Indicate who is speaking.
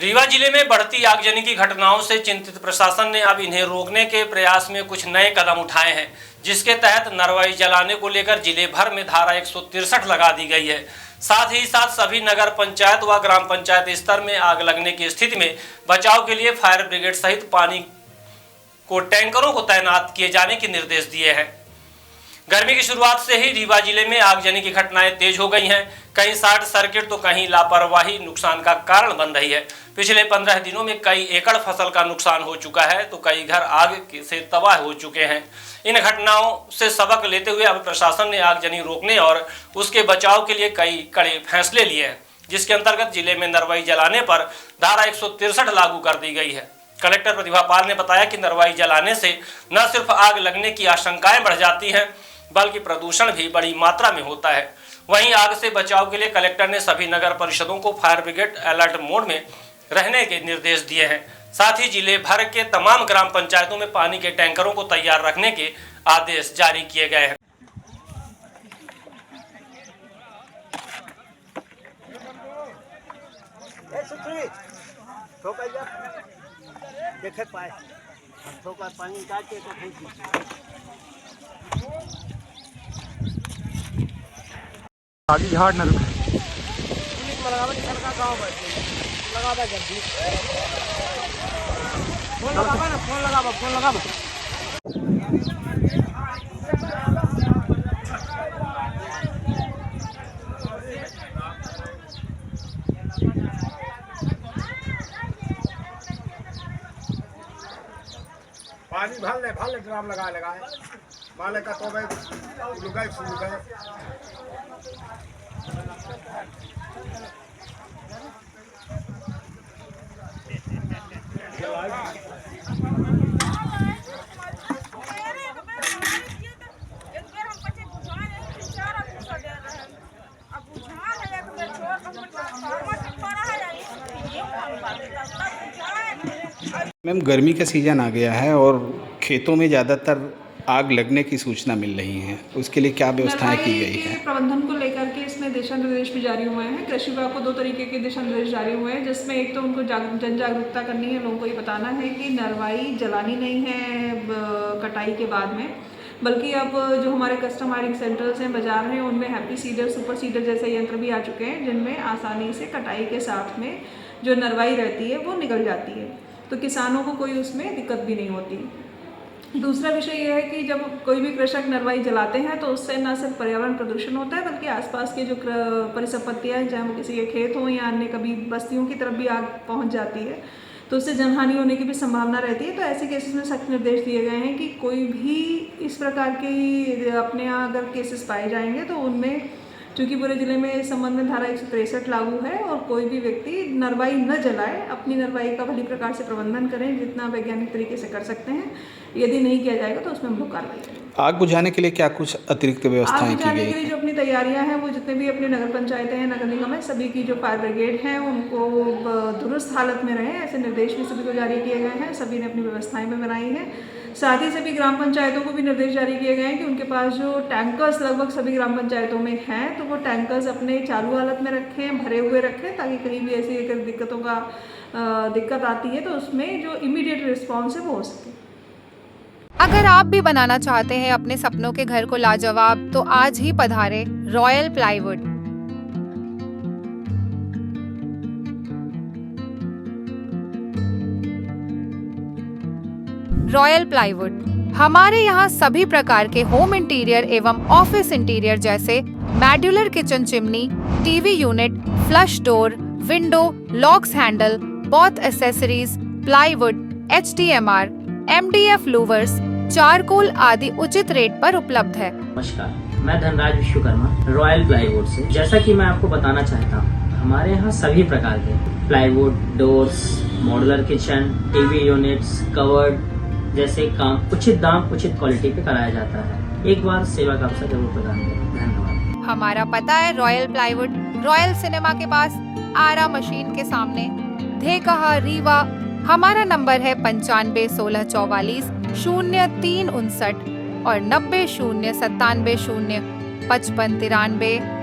Speaker 1: रीवा जिले में बढ़ती आगजनी की घटनाओं से चिंतित प्रशासन ने अब इन्हें रोकने के प्रयास में कुछ नए कदम उठाए हैं, जिसके तहत नरवाई जलाने को लेकर जिले भर में धारा 163 लगा दी गई है। साथ ही साथ सभी नगर पंचायत व ग्राम पंचायत स्तर में आग लगने की स्थिति में बचाव के लिए फायर ब्रिगेड सहित पानी को टैंकरों को तैनात किए जाने के निर्देश दिए हैं। गर्मी की शुरुआत से ही रीवा जिले में आगजनी की घटनाएं तेज हो गई हैं। कहीं शॉर्ट सर्किट तो कहीं लापरवाही नुकसान का कारण बन रही है। पिछले 15 दिनों में कई एकड़ फसल का नुकसान हो चुका है तो कई घर आग से तबाह हो चुके हैं। इन घटनाओं से सबक लेते हुए अब प्रशासन ने आगजनी रोकने और उसके बचाव के लिए कई कड़े फैसले लिए हैं, जिसके अंतर्गत जिले में नरवाई जलाने पर धारा 163 लागू कर दी गई है। कलेक्टर प्रतिभा पाल ने बताया कि नरवाई जलाने से न सिर्फ आग लगने की आशंकाएं बढ़ जाती हैं, बल्कि प्रदूषण भी बड़ी मात्रा में होता है। वहीं आग से बचाव के लिए कलेक्टर ने सभी नगर परिषदों को फायर ब्रिगेड अलर्ट मोड में रहने के निर्देश दिए हैं। साथ ही जिले भर के तमाम ग्राम पंचायतों में पानी के टैंकरों को तैयार रखने के आदेश जारी किए गए हैं।
Speaker 2: पानी निकाल के
Speaker 3: आगे झाड़ न रुके।
Speaker 2: फोन लगा। पानी भर ले ड्राम लगाए माले का तो भाई लुगाई
Speaker 4: मैम, गर्मी का सीज़न आ गया है और खेतों में ज़्यादातर आग लगने की सूचना मिल रही है, उसके लिए क्या व्यवस्थाएं की गई है?
Speaker 5: प्रबंधन को लेकर के इसमें दिशा निर्देश भी जारी हुए हैं। कृषि विभाग को 2 तरीके के दिशा निर्देश जारी हुए हैं, जिसमें एक तो उनको जन जागरूकता करनी है, लोगों को ये बताना है कि नरवाई जलानी नहीं है कटाई के बाद में, बल्कि अब जो हमारे कस्टम वायरिंग सेंटर्स हैं, बाजार हैं, उनमें हैप्पी सीडर, सुपर सीडर जैसे यंत्र भी आ चुके हैं, जिनमें आसानी से कटाई के साथ में जो नरवाई रहती है वो निकल जाती है, तो किसानों को कोई उसमें दिक्कत भी नहीं होती। दूसरा विषय यह है कि जब कोई भी कृषक नरवाई जलाते हैं तो उससे न सिर्फ पर्यावरण प्रदूषण होता है, बल्कि आसपास के जो परिसंपत्तियां हैं, चाहे वो किसी के खेत हों या अन्य कभी बस्तियों की तरफ भी आग पहुंच जाती है, तो उससे जनहानि होने की भी संभावना रहती है। तो ऐसे केसेस में सख्त निर्देश दिए गए हैं कि कोई भी इस प्रकार के अपने यहाँ अगर केसेस पाए जाएंगे तो उनमें, चूँकि पूरे जिले में इस संबंध में धारा 163 लागू है और कोई भी व्यक्ति नरवाई न जलाए, अपनी नरवाई का भली प्रकार से प्रबंधन करें, जितना वैज्ञानिक तरीके से कर सकते हैं। यदि नहीं किया जाएगा तो उसमें हम लोग कार्रवाई करेंगे।
Speaker 4: आग बुझाने के लिए क्या कुछ अतिरिक्त व्यवस्थाएं की गई?
Speaker 5: आग बुझाने के लिए जो अपनी तैयारियां हैं, वो जितने भी अपने नगर पंचायतें हैं, नगर निगम है, सभी की जो फायर ब्रिगेड हैं उनको दुरुस्त हालत में रहें, ऐसे निर्देश भी सभी को जारी किए गए हैं। सभी ने अपनी व्यवस्थाएं भी बनाई हैं। साथ ही सभी ग्राम पंचायतों को भी निर्देश जारी किए गए हैं कि उनके पास जो टैंकर्स लगभग सभी ग्राम पंचायतों में हैं, तो वो टैंकर्स अपने चालू हालत में रखें, भरे हुए रखें, ताकि कहीं भी ऐसी अगर दिक्कत आती है तो उसमें जो इमीडिएट रिस्पॉन्स है वो हो सके।
Speaker 6: अगर आप भी बनाना चाहते हैं अपने सपनों के घर को लाजवाब, तो आज ही पधारें रॉयल प्लाईवुड। रॉयल प्लाईवुड हमारे यहाँ सभी प्रकार के होम इंटीरियर एवं ऑफिस इंटीरियर जैसे modular kitchen chimney, TV unit, flush door, window, locks handle, both accessories, plywood, HDMR, MDF louvres, charcoal आदि उचित रेट पर उपलब्ध है।
Speaker 7: नमस्कार, मैं धनराज विश्वकर्मा रॉयल प्लाईवुड से। जैसा कि मैं आपको बताना चाहता हूँ, हमारे यहाँ सभी प्रकार के plywood, doors, modular kitchen, TV units, covered जैसे काम उचित दाम, उचित क्वालिटी पे कराया जाता है। एक बार सेवा का अवसर जरूर प्रदान करें। धन्यवाद।
Speaker 6: हमारा पता है रॉयल प्लाईवुड, रॉयल सिनेमा के पास, आरा मशीन के सामने, धेकहा, रीवा। हमारा नंबर है 95 16 44 0359 और 90 0 97 0 55 93।